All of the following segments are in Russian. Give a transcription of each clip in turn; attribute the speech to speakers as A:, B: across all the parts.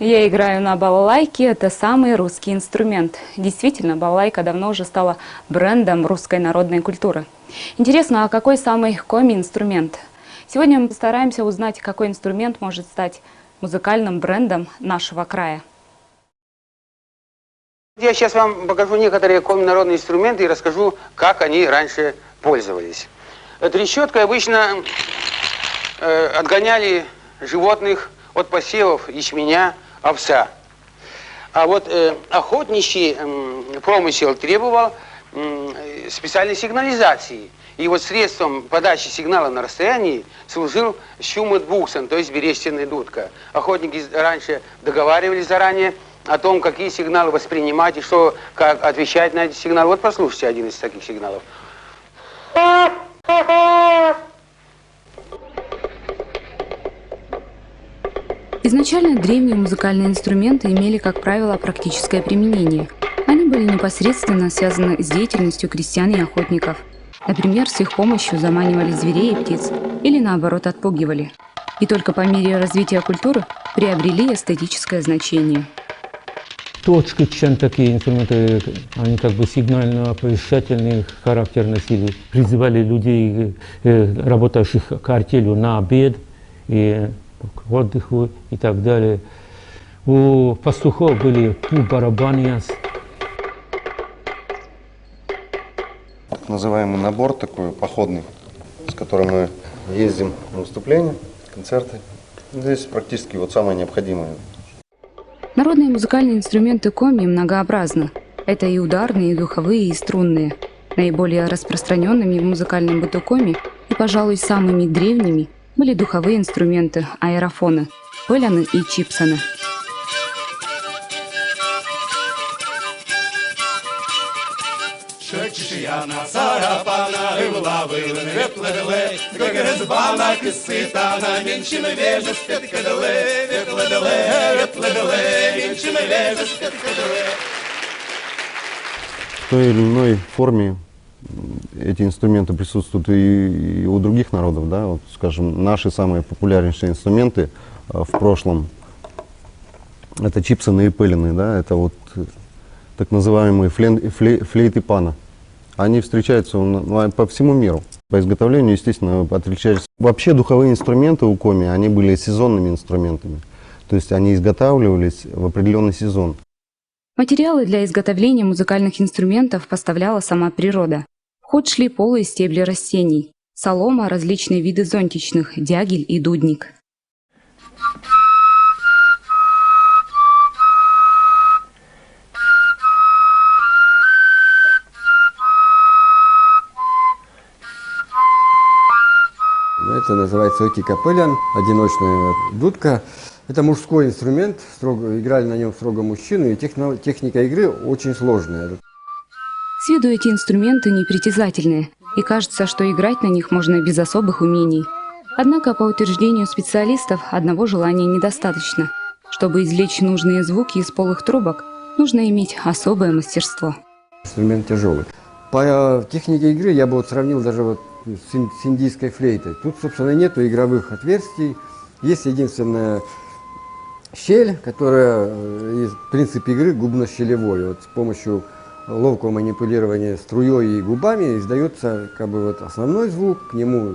A: Я играю на балалайке. Это самый русский инструмент. Действительно, балалайка давно уже стала брендом русской народной культуры. Интересно, а какой самый коми-инструмент? Сегодня мы постараемся узнать, какой инструмент может стать музыкальным брендом нашего края.
B: Я сейчас вам покажу некоторые коми-народные инструменты и расскажу, как они раньше пользовались. Трещоткой обычно отгоняли животных от посевов ячменя, овса. А вот охотничий промысел требовал специальной сигнализации. И вот средством подачи сигнала на расстоянии служил щумет-буксен, то есть берестяная дудка. Охотники раньше договаривались заранее о том, какие сигналы воспринимать и что, как отвечать на эти сигналы. Вот послушайте один из таких сигналов.
A: Изначально древние музыкальные инструменты имели, как правило, практическое применение. Они были непосредственно связаны с деятельностью крестьян и охотников. Например, с их помощью заманивали зверей и птиц или, наоборот, отпугивали. И только по мере развития культуры приобрели эстетическое значение.
C: Точки, чем такие инструменты, они как бы сигнально-оповещательный характер носили. Призывали людей, работающих к артелью, на обед и к отдыху и так далее. У пастухов были барабаны.
D: Так называемый набор такой походный, с которым мы ездим на выступления, концерты. Здесь практически вот самое необходимое.
A: Народные музыкальные инструменты коми многообразны. Это и ударные, и духовые, и струнные. Наиболее распространенными в музыкальном быту коми и, пожалуй, самыми древними были духовые инструменты – аэрофоны, пеляны и чипсоны.
D: В той или иной форме эти инструменты присутствуют и у других народов, да, вот, скажем, наши самые популярнейшие инструменты в прошлом — это чипсоны и пелены, да, это вот так называемые флейты пана. Они встречаются по всему миру. По изготовлению, естественно, отличаются. Вообще духовые инструменты у коми, они были сезонными инструментами, то есть они изготавливались в определенный сезон.
A: Материалы для изготовления музыкальных инструментов поставляла сама природа. В ход шли полые стебли растений, солома, различные виды зонтичных, дягель и дудник.
E: Это называется окикапелян, одиночная дудка. Это мужской инструмент, играли на нем строго мужчины, и техника игры очень сложная.
A: С виду эти инструменты непритязательные, и кажется, что играть на них можно без особых умений. Однако, по утверждению специалистов, одного желания недостаточно. Чтобы извлечь нужные звуки из полых трубок, нужно иметь особое мастерство.
E: Инструмент тяжелый. По технике игры я бы вот сравнил даже вот с индийской флейтой. Тут, собственно, нету игровых отверстий, есть единственная щель, которая из принципа игры губно-щелевой. Вот с помощью ловкого манипулирования струей и губами издается как бы вот основной звук, к нему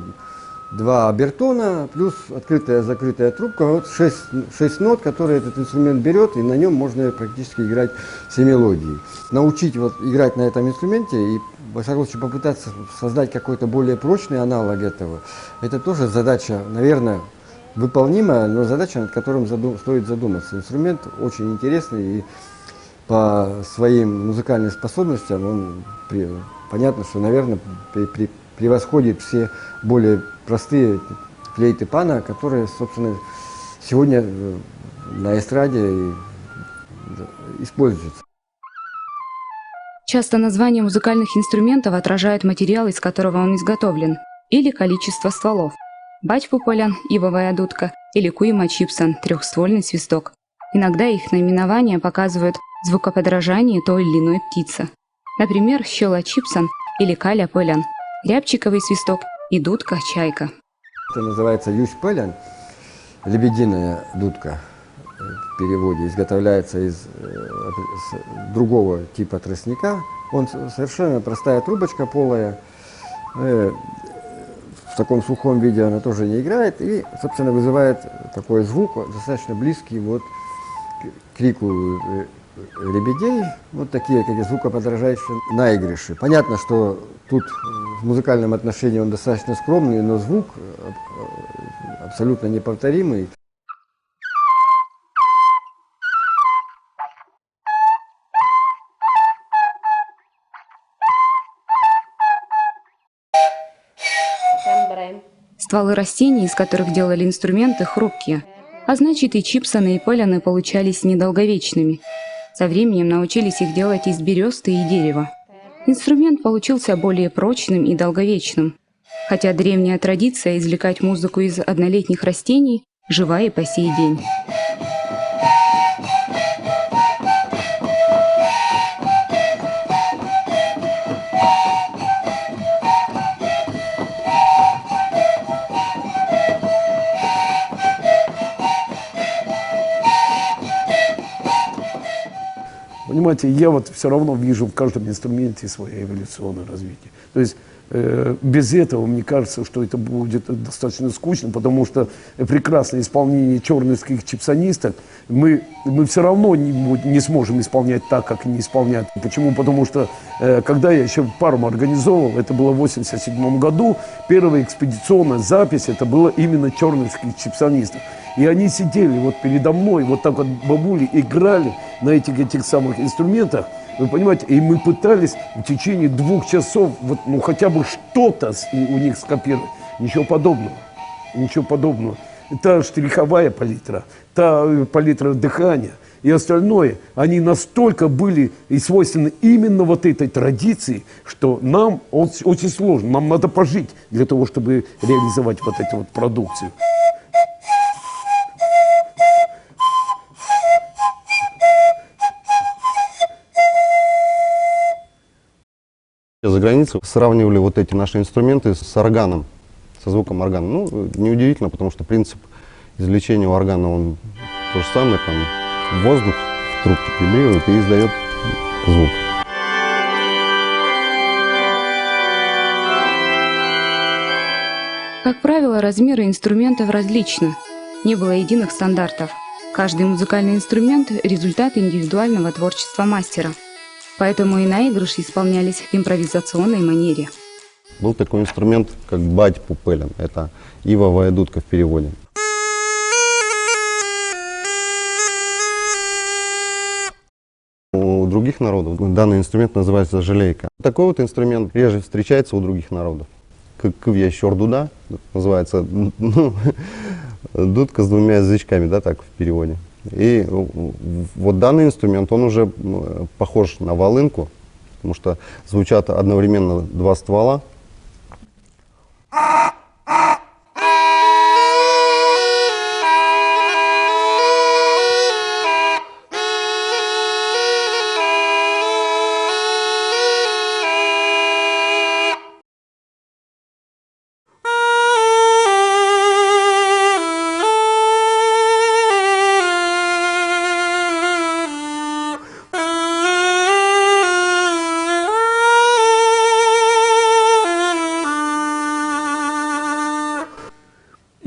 E: два обертона, плюс открытая-закрытая трубка, вот 6 нот, которые этот инструмент берет, и на нем можно практически играть все мелодии. Научить вот играть на этом инструменте и, во всяком случае, попытаться создать какой-то более прочный аналог этого, это тоже задача, наверное, выполнимая, но задача, над которой стоит задуматься. Инструмент очень интересный, и по своим музыкальным способностям он, понятно, что, наверное, превосходит все более простые флейты пана, которые, собственно, сегодня на эстраде используются.
A: Часто название музыкальных инструментов отражает материал, из которого он изготовлен, или количество стволов. Батьпу-полян – ивовая дудка, или куима-чипсон – трехствольный свисток. Иногда их наименования показывают звукоподражание той или иной птицы. Например, щела-чипсон или каля-полян, рябчиковый свисток и дудка-чайка.
E: Это называется юсь-пелян, лебединая дудка. в переводе изготовляется из другого типа тростника. Он совершенно простая трубочка полая. В таком сухом виде она тоже не играет и, собственно, вызывает такой звук, достаточно близкий вот к крику лебедей, вот такие как звукоподражающие наигрыши. Понятно, что тут в музыкальном отношении он достаточно скромный, но звук абсолютно неповторимый.
A: Стволы растений, из которых делали инструменты, хрупкие, а значит и чипсоны и пеляны получались недолговечными. Со временем научились их делать из бересты и дерева. Инструмент получился более прочным и долговечным, хотя древняя традиция извлекать музыку из однолетних растений жива и по сей день.
F: Понимаете, я вот все равно вижу в каждом инструменте свое эволюционное развитие. То есть без этого, мне кажется, что это будет достаточно скучно, потому что прекрасное исполнение чернских чипсонисток мы все равно не сможем исполнять так, как они исполняют. Почему? Потому что когда я еще пару организовывал, это было в 1987 году, первая экспедиционная запись, это было именно чернских чипсонистов. И они сидели вот передо мной, вот так вот бабули играли на этих самых инструментах, вы понимаете, и мы пытались в течение 2 часов вот, ну, хотя бы что-то у них скопировать. Ничего подобного. Ничего подобного. Та штриховая палитра, та палитра дыхания и остальное, они настолько были и свойственны именно вот этой традиции, что нам очень сложно. Нам надо пожить для того, чтобы реализовать вот эту вот продукцию.
D: За границей сравнивали вот эти наши инструменты с органом, со звуком органа. Ну, неудивительно, потому что принцип извлечения у органа, он то же самое, там воздух в трубке вибрирует и издает звук.
A: Как правило, размеры инструментов различны. Не было единых стандартов. Каждый музыкальный инструмент – результат индивидуального творчества мастера. Поэтому и наигрыши исполнялись в импровизационной манере.
D: Был такой инструмент, как бать пупелен. Это ивовая дудка в переводе. У других народов данный инструмент называется жалейка. Такой вот инструмент реже встречается у других народов. Кывья щордуда называется, ну, дудка с 2 язычками, да, так в переводе. И вот данный инструмент, он уже похож на волынку, потому что звучат одновременно 2 ствола.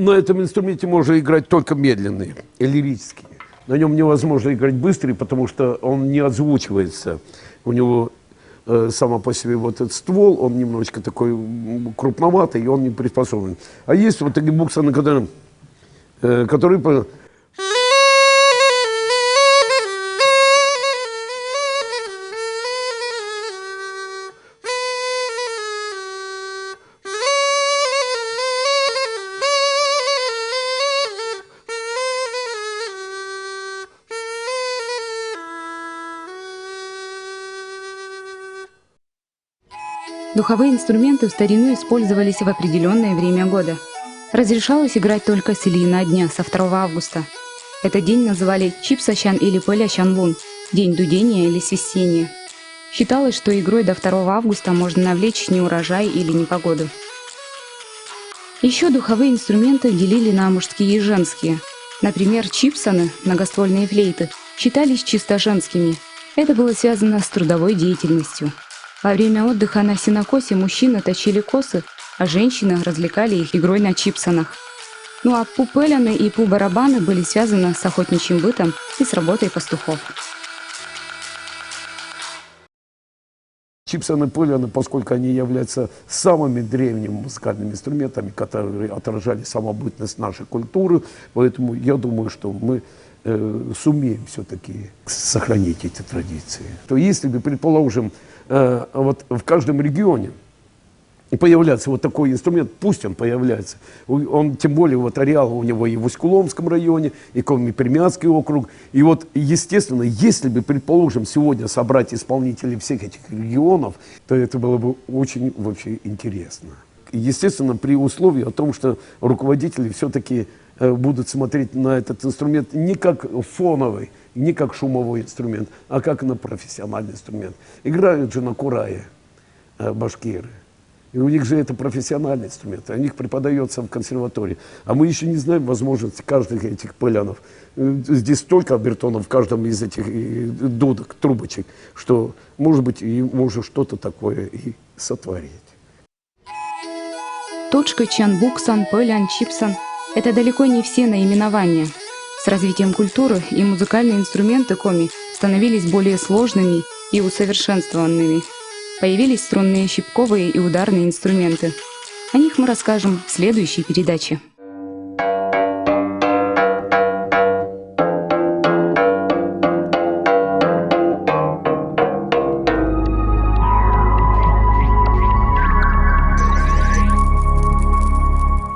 F: На этом инструменте можно играть только медленные, лирические. На нем невозможно играть быстрый, потому что он не озвучивается. У него сама по себе вот этот ствол, он немножечко такой крупноватый, и он не приспособлен. А есть вот такие буксаны, которые
A: Духовые инструменты в старину использовались в определенное время года. Разрешалось играть только с Ильина дня, со 2 августа. Этот день называли Чипсащан или Пэлящанлун, день дудения или свистения. Считалось, что игрой до 2 августа можно навлечь неурожай или непогоду. Еще духовые инструменты делили на мужские и женские. Например, чипсоны, многоствольные флейты, считались чисто женскими. Это было связано с трудовой деятельностью. Во время отдыха на сенокосе мужчины точили косы, а женщины развлекали их игрой на чипсонах. Ну а пупеляны и пу-барабаны были связаны с охотничьим бытом и с работой пастухов.
F: Чипсоны, пыляны, поскольку они являются самыми древними музыкальными инструментами, которые отражали самобытность нашей культуры, поэтому я думаю, что мы сумеем все-таки сохранить эти традиции. То если бы, предположим, вот в каждом регионе появляется вот такой инструмент, пусть он появляется, он тем более вот ареал у него и в Усть-Куломском районе, и Коми-Пермяцкий округ, и вот естественно, если бы, предположим, сегодня собрать исполнителей всех этих регионов, то это было бы очень вообще интересно. Естественно, при условии о том, что руководители все-таки будут смотреть на этот инструмент не как фоновый, не как шумовой инструмент, а как на профессиональный инструмент. Играют же на курае башкиры. И у них же это профессиональный инструмент, у них преподается в консерватории. А мы еще не знаем возможности каждых этих пылянов. Здесь столько обертонов в каждом из этих дудок, трубочек, что, может быть, и можно что-то такое и сотворить.
A: Точка, чан, буксан, пылян, чипсон – это далеко не все наименования. С развитием культуры и музыкальные инструменты коми становились более сложными и усовершенствованными. Появились струнные, щипковые и ударные инструменты. О них мы расскажем в следующей передаче.